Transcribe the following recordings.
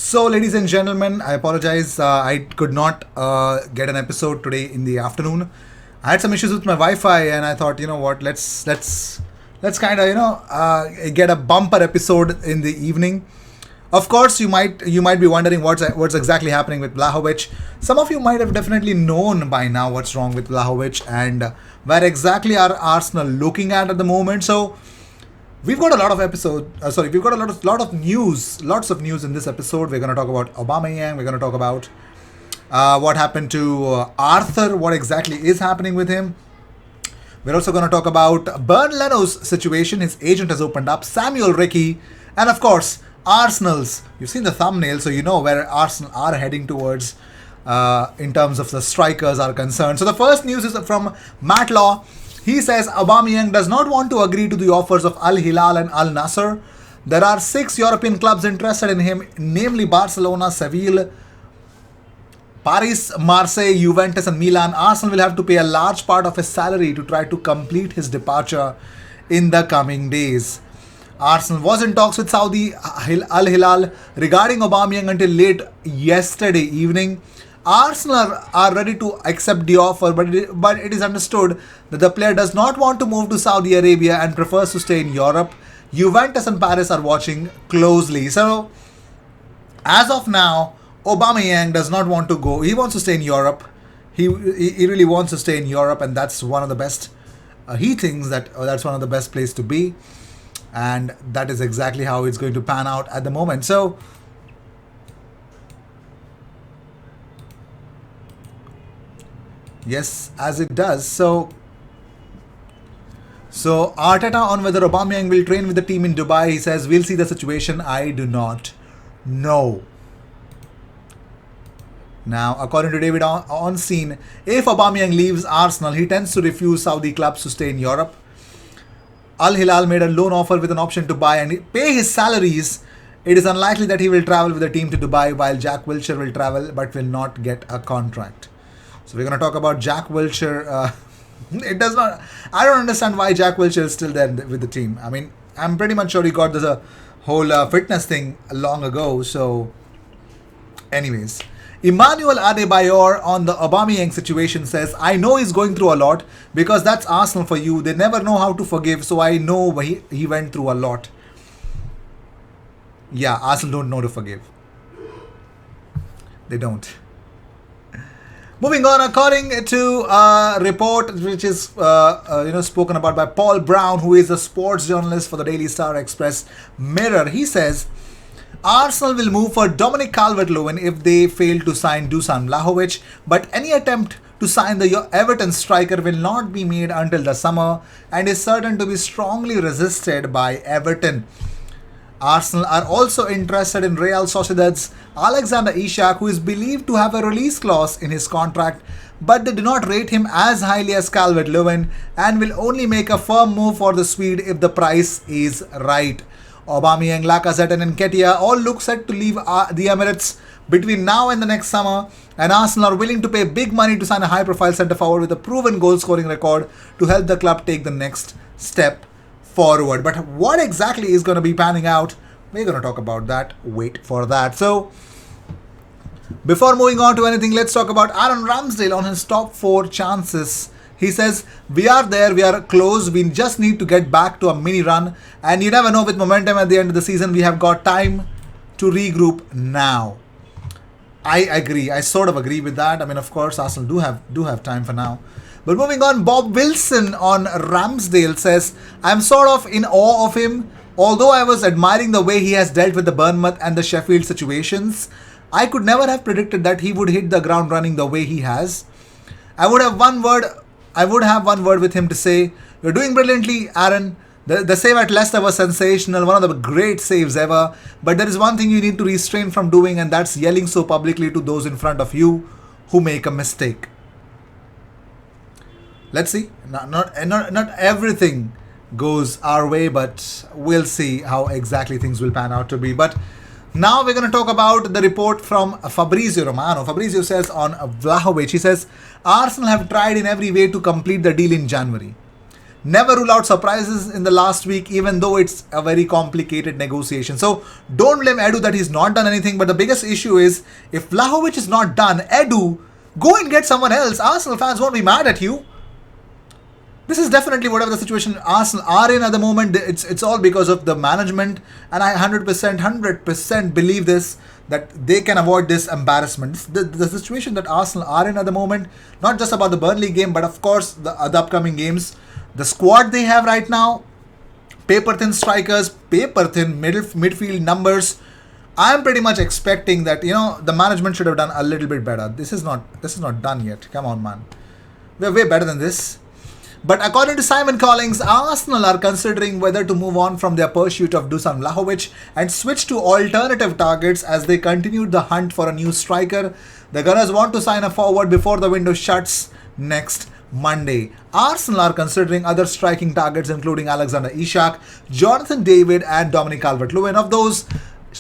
So, ladies and gentlemen, I apologize. I could not get an episode today in the afternoon. I had some issues with my Wi-Fi, and I thought, you know what, let's kind of get a bumper episode in the evening. Of course, you might be wondering what's exactly happening with Vlahovic. Some of you might have definitely known by now what's wrong with Vlahovic and where exactly are Arsenal looking at the moment. So we've got a lot of we've got a lot of news, lots of news in this episode. We're going to talk about Aubameyang. We're going to talk about what happened to Arthur, what exactly is happening with him. We're also going to talk about Bern Leno's situation. His agent has opened up, Samuel Ricky, and of course, Arsenal's. You've seen the thumbnail, so you know where Arsenal are heading towards in terms of the strikers are concerned. So the first news is from Matt Law. He says Aubameyang does not want to agree to the offers of Al Hilal and Al Nassr. There are 6 European clubs interested in him, namely Barcelona, Seville, Paris, Marseille, Juventus and Milan. Arsenal will have to pay a large part of his salary to try to complete his departure in the coming days. Arsenal was in talks with Saudi Al Hilal regarding Aubameyang until late yesterday evening. Arsenal are ready to accept the offer, but it is understood that the player does not want to move to Saudi Arabia and prefers to stay in Europe. Juventus and Paris are watching closely. So, as of now, Aubameyang does not want to go. He wants to stay in Europe. He really wants to stay in Europe, and that's one of the best. He thinks that that's one of the best place to be, and that is exactly how it's going to pan out at the moment. So, yes, as it does. So Arteta on whether Aubameyang will train with the team in Dubai. He says we'll see the situation. I do not know. Now, according to David Onseen, if Aubameyang leaves Arsenal, he tends to refuse Saudi clubs to stay in Europe. Al Hilal made a loan offer with an option to buy and pay his salaries. It is unlikely that he will travel with the team to Dubai, while Jack Wilshere will travel but will not get a contract. So we're going to talk about Jack Wilshere. It does not. I don't understand why Jack Wilshere is still there with the team. I mean, I'm pretty much sure he got this whole fitness thing long ago. So, anyways, Emmanuel Adebayor on the Aubameyang situation says, I know he's going through a lot because that's Arsenal for you. They never know how to forgive, so I know he went through a lot. Yeah, Arsenal don't know to forgive. They don't. Moving on, according to a report which is spoken about by Paul Brown, who is a sports journalist for the Daily Star Express Mirror, he says Arsenal will move for Dominic Calvert-Lewin if they fail to sign Dusan Vlahovic, but any attempt to sign the Everton striker will not be made until the summer and is certain to be strongly resisted by Everton. Arsenal are also interested in Real Sociedad's Alexander Isak, who is believed to have a release clause in his contract, but they do not rate him as highly as Calvert-Lewin and will only make a firm move for the Swede if the price is right. Aubameyang, Lacazette and Nketiah all look set to leave the Emirates between now and the next summer, and Arsenal are willing to pay big money to sign a high-profile centre forward with a proven goal-scoring record to help the club take the next step forward. But what exactly is going to be panning out? We're going to talk about that. Wait for that. So, before moving on to anything, let's talk about Aaron Ramsdale on his top 4 chances. He says, we are there, we are close, we just need to get back to a mini run, and you never know, with momentum at the end of the season, we have got time to regroup now. I agree. I sort of agree with that. I mean, of course, Arsenal do have time for now. But moving on, Bob Wilson on Ramsdale says, I'm sort of in awe of him. Although I was admiring the way he has dealt with the Bournemouth and the Sheffield situations, I could never have predicted that he would hit the ground running the way he has. I would have one word with him to say, you're doing brilliantly, Aaron. The save at Leicester was sensational, one of the great saves ever. But there is one thing you need to restrain from doing, and that's yelling so publicly to those in front of you who make a mistake. Let's see. Not everything goes our way, but we'll see how exactly things will pan out to be. But now we're going to talk about the report from Fabrizio Romano. Fabrizio says on Vlahovic, he says, Arsenal have tried in every way to complete the deal in January. Never rule out surprises in the last week, even though it's a very complicated negotiation. So don't blame Edu that he's not done anything. But the biggest issue is if Vlahovic is not done, Edu, go and get someone else. Arsenal fans won't be mad at you. This is definitely whatever the situation Arsenal are in at the moment. It's all because of the management, and I 100% believe this, that they can avoid this embarrassment. The situation that Arsenal are in at the moment, not just about the Burnley game, but of course the upcoming games. The squad they have right now, paper thin strikers, paper thin midfield numbers. I'm pretty much expecting that the management should have done a little bit better. This is not done yet. Come on, man. We're way better than this. But according to Simon Collins, Arsenal are considering whether to move on from their pursuit of Dusan Vlahovic and switch to alternative targets as they continued the hunt for a new striker. The Gunners want to sign a forward before the window shuts next Monday. Arsenal are considering other striking targets including Alexander Isak, Jonathan David and Dominic Calvert-Lewin. Of those,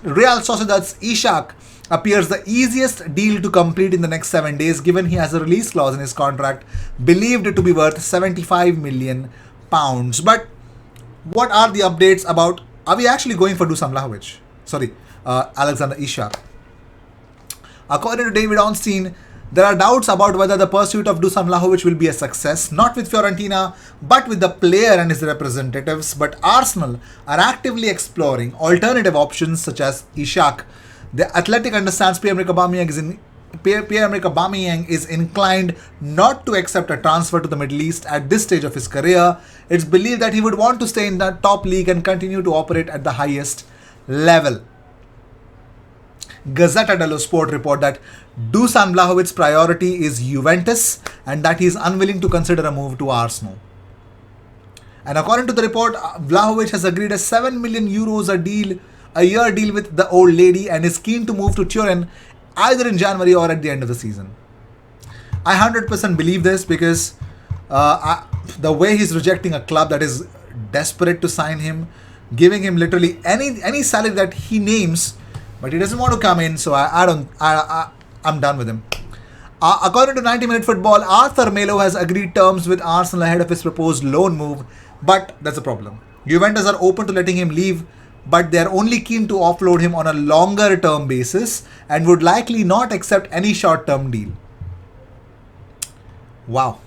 Real Sociedad's Isak appears the easiest deal to complete in the next 7 days, given he has a release clause in his contract believed to be worth £75 million. But what are the updates about, are we actually going for Dusan Vlahovic? Alexander Isak. According to David Ornstein, there are doubts about whether the pursuit of Dusan Vlahovic will be a success, not with Fiorentina, but with the player and his representatives. But Arsenal are actively exploring alternative options such as Isak. The Athletic understands Pierre-Emerick Aubameyang is inclined not to accept a transfer to the Middle East at this stage of his career. It's believed that he would want to stay in the top league and continue to operate at the highest level. Gazzetta dello Sport report that Dusan Vlahovic's priority is Juventus and that he is unwilling to consider a move to Arsenal. And according to the report, Vlahovic has agreed a €7 million a year deal with the old lady and is keen to move to Turin either in January or at the end of the season. I 100% believe this because the way he's rejecting a club that is desperate to sign him, giving him literally any salary that he names, but he doesn't want to come in, so I'm done with him. According to 90-Minute Football, Arthur Melo has agreed terms with Arsenal ahead of his proposed loan move, but that's a problem. Juventus are open to letting him leave, but they are only keen to offload him on a longer term basis and would likely not accept any short term deal. Wow.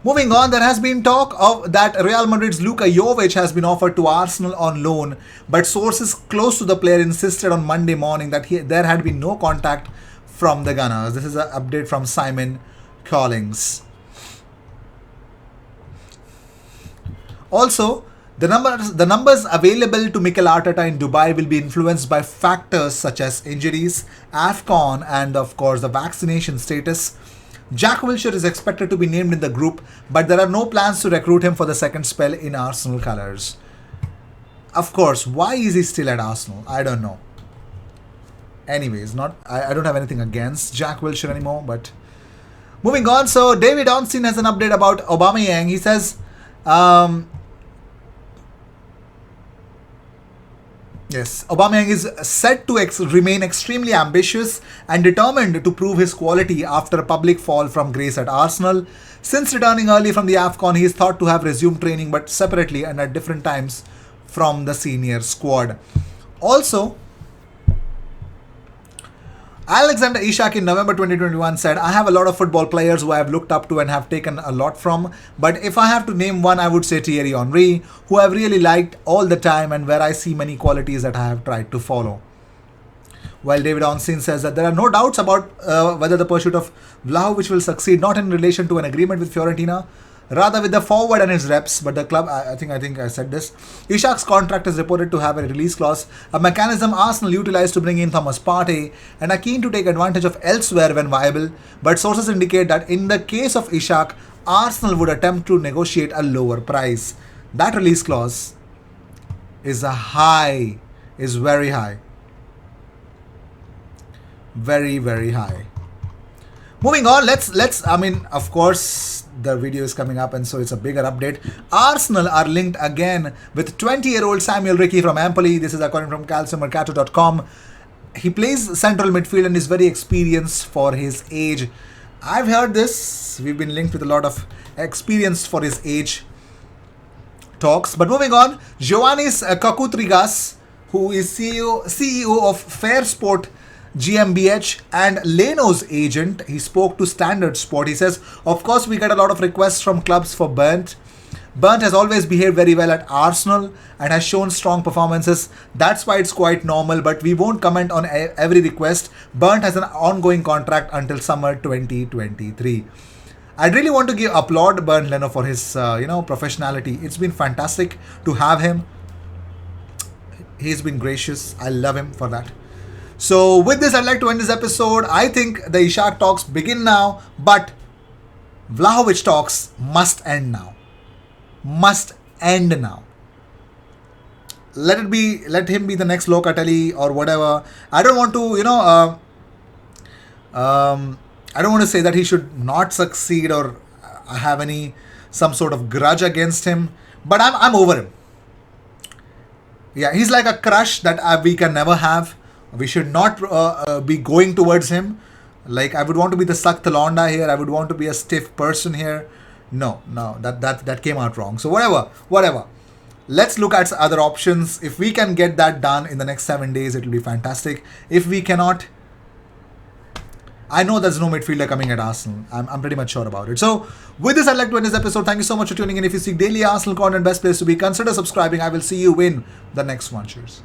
Moving on, there has been talk of that Real Madrid's Luka Jovic has been offered to Arsenal on loan, but sources close to the player insisted on Monday morning that there had been no contact from the Gunners. This is an update from Simon Collins. Also, the numbers available to Mikel Arteta in Dubai will be influenced by factors such as injuries, AFCON, and of course the vaccination status. Jack Wilshere is expected to be named in the group, but there are no plans to recruit him for the second spell in Arsenal colours. Of course, why is he still at Arsenal? I don't know. Anyways, I don't have anything against Jack Wilshere anymore, but moving on. So David Ornstein has an update about Aubameyang. He says, yes, Aubameyang is said to remain extremely ambitious and determined to prove his quality after a public fall from grace at Arsenal. Since returning early from the AFCON, he is thought to have resumed training but separately and at different times from the senior squad. Also, Alexander Isak in November 2021 said, I have a lot of football players who I have looked up to and have taken a lot from, but if I have to name one, I would say Thierry Henry, who I've really liked all the time and where I see many qualities that I have tried to follow. While David Ornstein says that there are no doubts about whether the pursuit of Vlahovic will succeed, not in relation to an agreement with Fiorentina, rather with the forward and his reps, but the club, I think I said this. Isak's contract is reported to have a release clause, a mechanism Arsenal utilized to bring in Thomas Partey and are keen to take advantage of elsewhere when viable, but sources indicate that in the case of Isak, Arsenal would attempt to negotiate a lower price. That release clause is very high. Very, very high. Moving on, of course, the video is coming up and so it's a bigger update. Arsenal are linked again with 20-year-old Samuel Ricky from Empoli. This is according from calciomercato.com. He plays central midfield and is very experienced for his age. I've heard this. We've been linked with a lot of experience for his age. talks. But moving on, Giovannis Kakutrigas, who is CEO of Fair Sport GmbH and Leno's agent, he spoke to Standard Sport. He says, of course, we get a lot of requests from clubs for Bernd. Bernd has always behaved very well at Arsenal and has shown strong performances. That's why it's quite normal, but we won't comment on every request. Bernd has an ongoing contract until summer 2023. I'd really want to applaud Bernd Leno for his professionality. It's been fantastic to have him. He's been gracious. I love him for that. So with this, I'd like to end this episode. I think the Ishak talks begin now, but Vlahovic talks must end now. Must end now. Let him be the next Locatelli or whatever. I don't want to, I don't want to say that he should not succeed or have some sort of grudge against him, but I'm over him. Yeah, he's like a crush that we can never have. We should not be going towards him. Like, I would want to be the Sakht Londa here. I would want to be a stiff person here. No, that came out wrong. So whatever. Let's look at other options. If we can get that done in the next 7 days, it will be fantastic. If we cannot, I know there's no midfielder coming at Arsenal. I'm pretty much sure about it. So with this, I'd like to end this episode. Thank you so much for tuning in. If you seek daily Arsenal content, best place to be, consider subscribing. I will see you in the next one. Cheers.